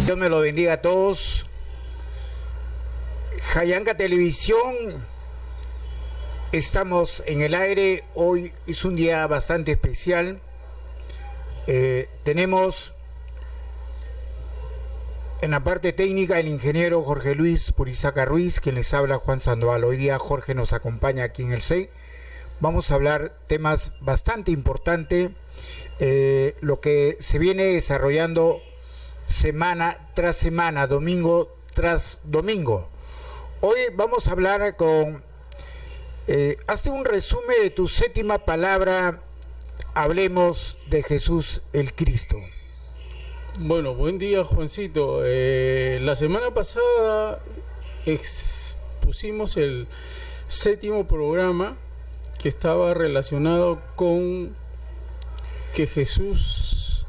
Dios me lo bendiga a todos. Jayanca Televisión, estamos en el aire. Hoy es un día bastante especial. Tenemos en la parte técnica el ingeniero Jorge Luis Purizaca Ruiz, quien les habla Juan Sandoval. Hoy día Jorge nos acompaña aquí en el C. Vamos a hablar temas bastante importantes, lo que se viene desarrollando semana tras semana, domingo tras domingo. Hoy vamos a hablar con, hazte un resumen de tu séptima palabra. Hablemos de Jesús el Cristo. Bueno, buen día, Juancito. La semana pasada expusimos el séptimo programa que estaba relacionado con que Jesús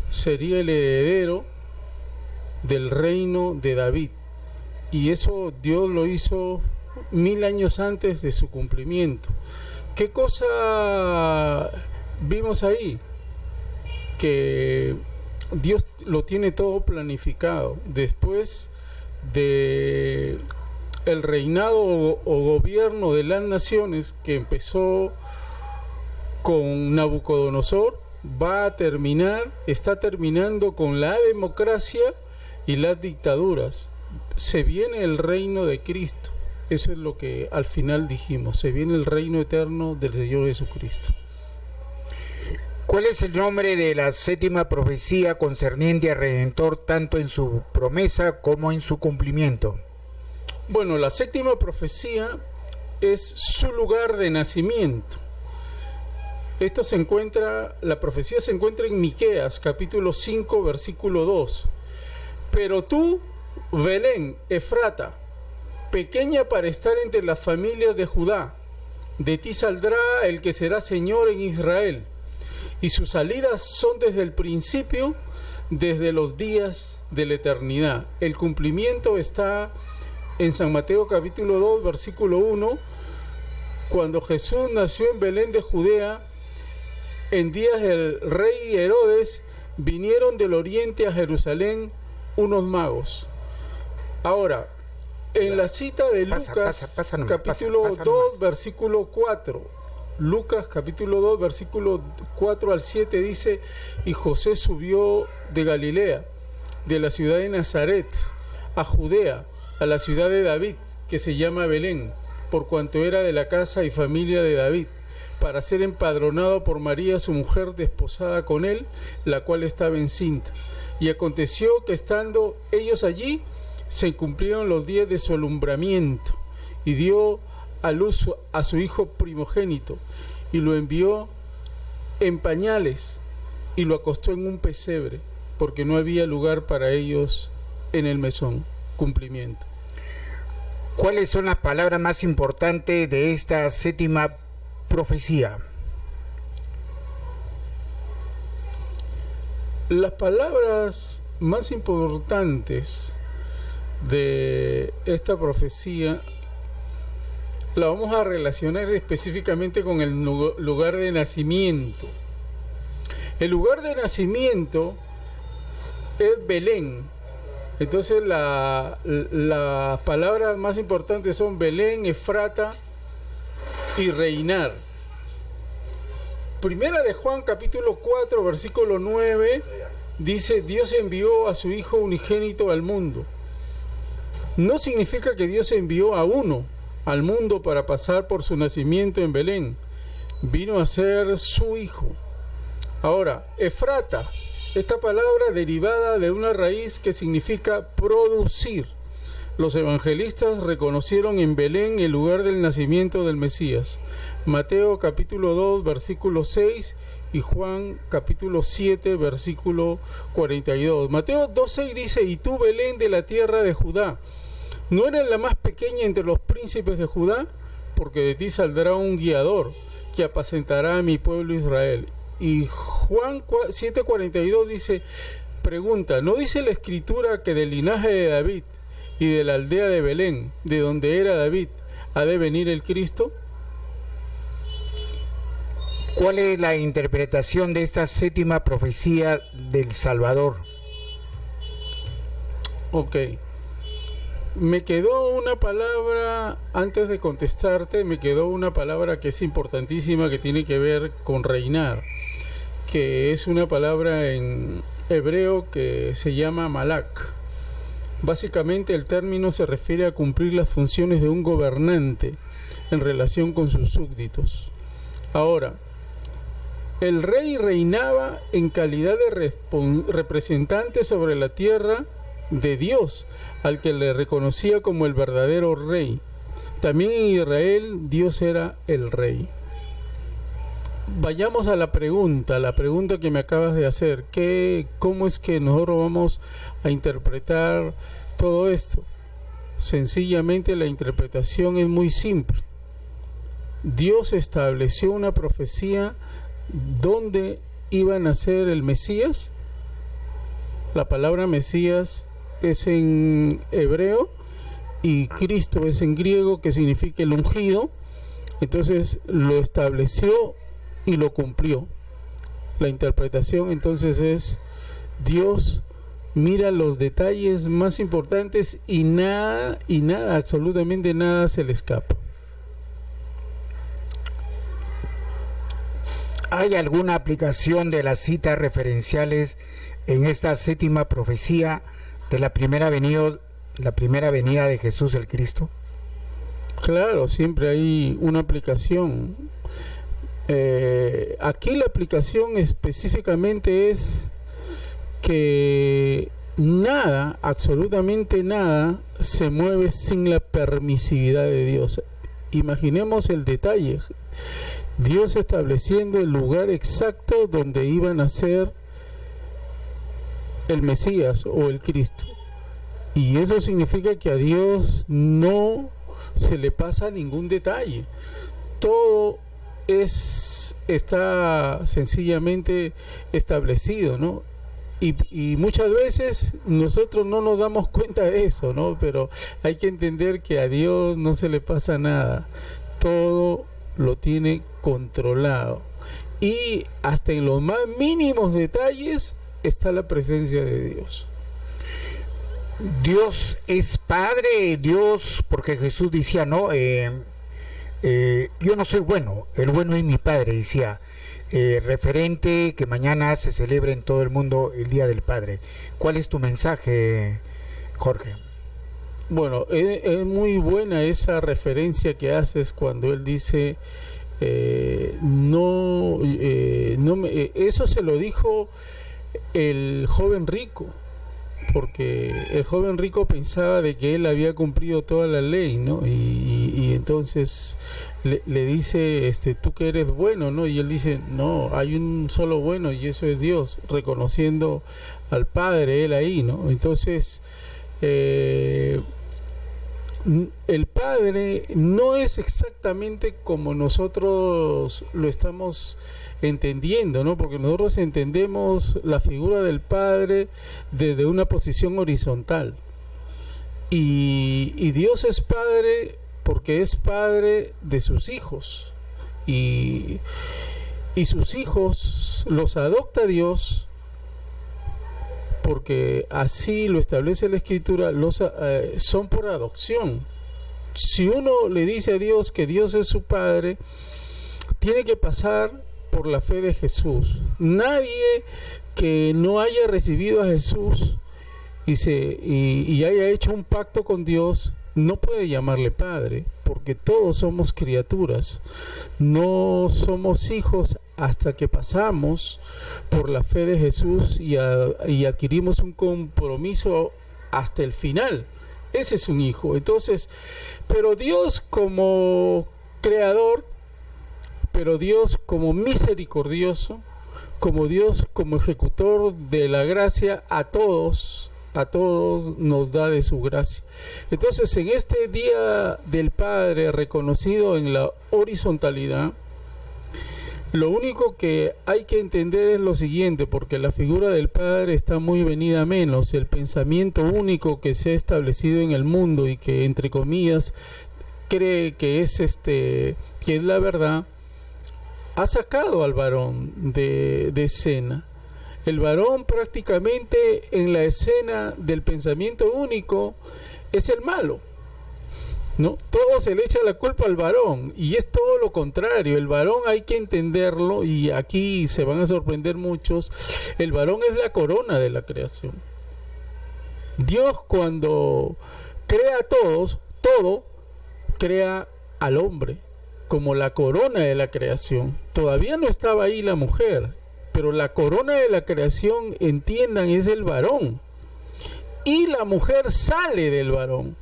sería el heredero del reino de David, y eso Dios lo hizo 1000 años antes de su cumplimiento. ¿Qué cosa vimos ahí? Que Dios lo tiene todo planificado. Después de el reinado o gobierno de las naciones que empezó con Nabucodonosor, está terminando con la democracia y las dictaduras. Se viene el reino de Cristo. Eso es lo que al final dijimos. Se viene el reino eterno del Señor Jesucristo. ¿Cuál es el nombre de la séptima profecía concerniente al Redentor, tanto en su promesa como en su cumplimiento? Bueno, la séptima profecía es su lugar de nacimiento. La profecía se encuentra en Miqueas, capítulo 5, versículo 2. Pero tú, Belén, Efrata, pequeña para estar entre las familias de Judá, de ti saldrá el que será Señor en Israel, y sus salidas son desde el principio, desde los días de la eternidad. El cumplimiento está en San Mateo capítulo 2, versículo 1, cuando Jesús nació en Belén de Judea, en días del rey Herodes, vinieron del oriente a Jerusalén unos magos. Ahora, en la cita de Lucas, capítulo 2, versículo 4, Lucas capítulo 2, versículo 4 al 7 dice: y José subió de Galilea, de la ciudad de Nazaret, a Judea, a la ciudad de David, que se llama Belén, por cuanto era de la casa y familia de David, para ser empadronado por María, su mujer, desposada con él, la cual estaba encinta. Y aconteció que estando ellos allí, se cumplieron los días de su alumbramiento, y dio a luz a su hijo primogénito, y lo envió en pañales, y lo acostó en un pesebre, porque no había lugar para ellos en el mesón. Cumplimiento. ¿Cuáles son las palabras más importantes de esta séptima profecía? Las palabras más importantes de esta profecía la vamos a relacionar específicamente con el lugar de nacimiento. El lugar de nacimiento es Belén. Entonces las palabras más importantes son Belén, Efrata y reinar. Primera de Juan capítulo 4, versículo 9 dice: Dios envió a su Hijo unigénito al mundo. No significa que Dios envió a uno al mundo para pasar por su nacimiento en Belén. Vino a ser su hijo. Ahora, Efrata, esta palabra derivada de una raíz que significa producir. Los evangelistas reconocieron en Belén el lugar del nacimiento del Mesías. Mateo capítulo 2, versículo 6 y Juan capítulo 7, versículo 42. Mateo 2:6 dice: y tú, Belén, de la tierra de Judá, ¿no eres la más pequeña entre los príncipes de Judá? Porque de ti saldrá un guiador que apacentará a mi pueblo Israel. Y Juan 7:42 dice, pregunta, ¿no dice la escritura que del linaje de David y de la aldea de Belén, de donde era David, ha de venir el Cristo? ¿Cuál es la interpretación de esta séptima profecía del Salvador? Ok. Me quedó una palabra, antes de contestarte, me quedó una palabra que es importantísima, que tiene que ver con reinar, que es una palabra en hebreo que se llama malak. Básicamente el término se refiere a cumplir las funciones de un gobernante en relación con sus súbditos. Ahora, el rey reinaba en calidad de representante sobre la tierra de Dios, al que le reconocía como el verdadero rey. También en Israel Dios era el rey. Vayamos a la pregunta que me acabas de hacer. ¿Cómo es que nosotros vamos a interpretar todo esto? Sencillamente la interpretación es muy simple. Dios estableció una profecía donde iba a nacer el Mesías. La palabra Mesías es en hebreo y Cristo es en griego, que significa el ungido. Entonces lo estableció y lo cumplió. La interpretación entonces es: Dios mira los detalles más importantes y nada, absolutamente nada se le escapa. ¿Hay alguna aplicación de las citas referenciales en esta séptima profecía de la primera venida de Jesús el Cristo? Claro, siempre hay una aplicación. Aquí la aplicación específicamente es que nada, absolutamente nada, se mueve sin la permisividad de Dios. Imaginemos el detalle: Dios estableciendo el lugar exacto donde iba a nacer el Mesías o el Cristo. Y eso significa que a Dios no se le pasa ningún detalle. Todo está sencillamente establecido, ¿no? Y muchas veces nosotros no nos damos cuenta de eso, ¿no? Pero hay que entender que a Dios no se le pasa nada. Todo lo tiene controlado. Y hasta en los más mínimos detalles está la presencia de Dios. Dios es Padre, Dios, porque Jesús decía, no, yo no soy bueno, el bueno es mi Padre, decía, referente que mañana se celebre en todo el mundo el Día del Padre. ¿Cuál es tu mensaje, Jorge? Bueno, es muy buena esa referencia que haces cuando él dice, eso se lo dijo el joven rico, porque el joven rico pensaba de que él había cumplido toda la ley, ¿no? Y entonces le dice, tú que eres bueno, ¿no? Y él dice, no, hay un solo bueno y eso es Dios, reconociendo al Padre, él ahí, ¿no? Entonces, el Padre no es exactamente como nosotros lo estamos entendiendo, ¿no? Porque nosotros entendemos la figura del Padre desde una posición horizontal. Y Dios es Padre porque es Padre de sus hijos. Y sus hijos los adopta Dios porque así lo establece la Escritura, son por adopción. Si uno le dice a Dios que Dios es su Padre, tiene que pasar por la fe de Jesús. Nadie que no haya recibido a Jesús y haya hecho un pacto con Dios no puede llamarle Padre, porque todos somos criaturas. No somos hijos hasta que pasamos por la fe de Jesús y adquirimos un compromiso hasta el final. Ese es un hijo. Entonces, pero Dios como creador, pero Dios como misericordioso, como Dios como ejecutor de la gracia, a todos nos da de su gracia. Entonces, en este Día del Padre reconocido en la horizontalidad, lo único que hay que entender es lo siguiente, porque la figura del Padre está muy venida a menos. El pensamiento único que se ha establecido en el mundo y que, entre comillas, cree que es que es la verdad, ha sacado al varón de escena. El varón prácticamente en la escena del pensamiento único es el malo, ¿no? Todo se le echa la culpa al varón y es todo lo contrario. El varón hay que entenderlo, y aquí se van a sorprender muchos. El varón es la corona de la creación. Dios, cuando crea a todos, todo crea al hombre como la corona de la creación. Todavía no estaba ahí la mujer, pero la corona de la creación, entiendan, es el varón, y la mujer sale del varón.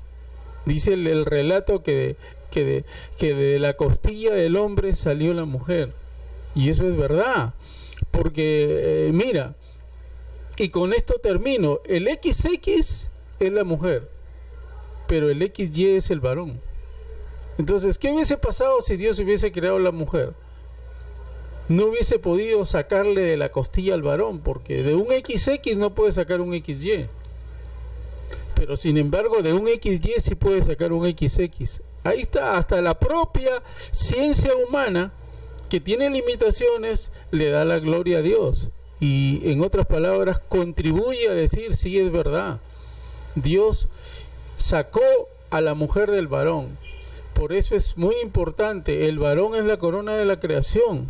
Dice el relato que de la costilla del hombre salió la mujer, y eso es verdad, porque mira, y con esto termino, el XX es la mujer, pero el XY es el varón. Entonces, ¿qué hubiese pasado si Dios hubiese creado la mujer? No hubiese podido sacarle de la costilla al varón, porque de un XX no puede sacar un XY. Pero sin embargo, de un XY sí puede sacar un XX. Ahí está, hasta la propia ciencia humana, que tiene limitaciones, le da la gloria a Dios. Y en otras palabras, contribuye a decir, sí, es verdad. Dios sacó a la mujer del varón. Por eso es muy importante, el varón es la corona de la creación,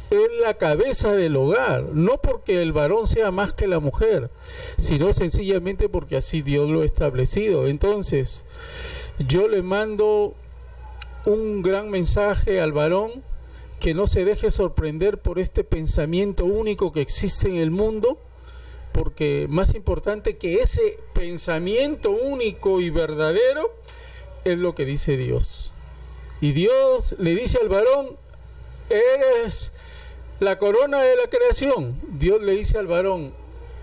es la cabeza del hogar, no porque el varón sea más que la mujer, sino sencillamente porque así Dios lo ha establecido. Entonces, yo le mando un gran mensaje al varón, que no se deje sorprender por este pensamiento único que existe en el mundo, porque más importante que ese pensamiento único y verdadero es lo que dice Dios. Y Dios le dice al varón, eres la corona de la creación. Dios le dice al varón,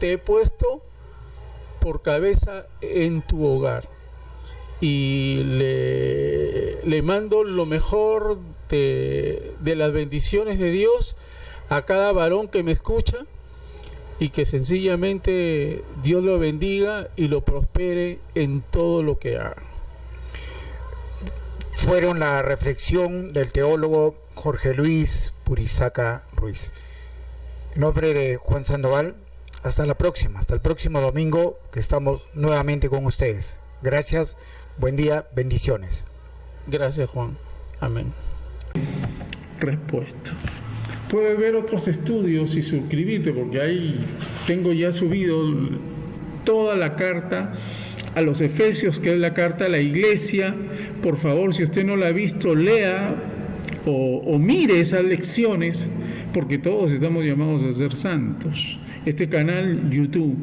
te he puesto por cabeza en tu hogar. Y le mando lo mejor de las bendiciones de Dios a cada varón que me escucha, y que sencillamente Dios lo bendiga y lo prospere en todo lo que haga. Fueron la reflexión del teólogo Jorge Luis Purizaca Ruiz. En nombre de Juan Sandoval, hasta la próxima, hasta el próximo domingo, que estamos nuevamente con ustedes. Gracias, buen día, bendiciones. Gracias, Juan. Amén. Respuesta. Puedes ver otros estudios y suscribirte, porque ahí tengo ya subido toda la carta a los Efesios, que es la carta a la iglesia. Por favor, si usted no la ha visto, lea o mire esas lecciones, porque todos estamos llamados a ser santos. Este canal YouTube,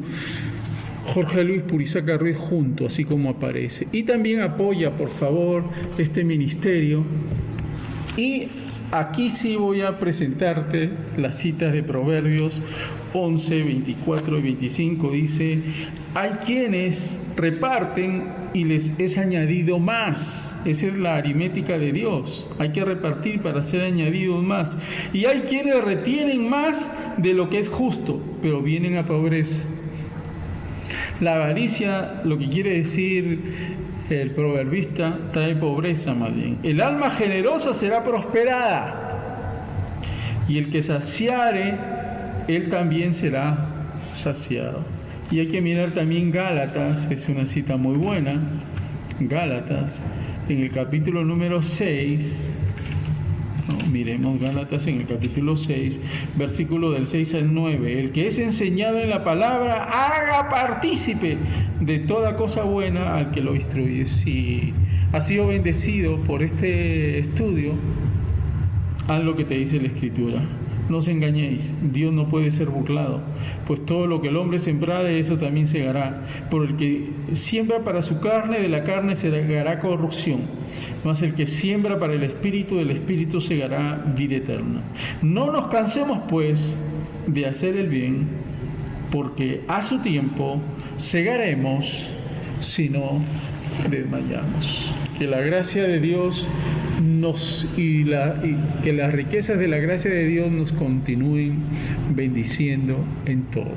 Jorge Luis Purizaca Ruiz junto, así como aparece. Y también apoya, por favor, este ministerio. Y aquí sí voy a presentarte las citas de Proverbios 11, 24 y 25. Dice, hay quienes reparten y les es añadido más. Esa es la aritmética de Dios. Hay que repartir para ser añadidos más. Y hay quienes retienen más de lo que es justo, pero vienen a pobreza. La avaricia, lo que quiere decir el proverbista, trae pobreza más bien. El alma generosa será prosperada, y el que saciare, él también será saciado. Y hay que mirar también Gálatas, es una cita muy buena. Gálatas, en el capítulo número 6, miremos Gálatas en el capítulo 6, versículo del 6 al 9. El que es enseñado en la palabra, haga partícipe de toda cosa buena al que lo instruye. Si has sido bendecido por este estudio, haz lo que te dice la Escritura. No os engañéis, Dios no puede ser burlado, pues todo lo que el hombre sembrare, eso también segará. Por el que siembra para su carne, de la carne segará corrupción, mas el que siembra para el Espíritu, del Espíritu segará vida eterna. No nos cansemos, pues, de hacer el bien, porque a su tiempo segaremos si no desmayamos. Que la gracia de Dios y que las riquezas de la gracia de Dios nos continúen bendiciendo en todo.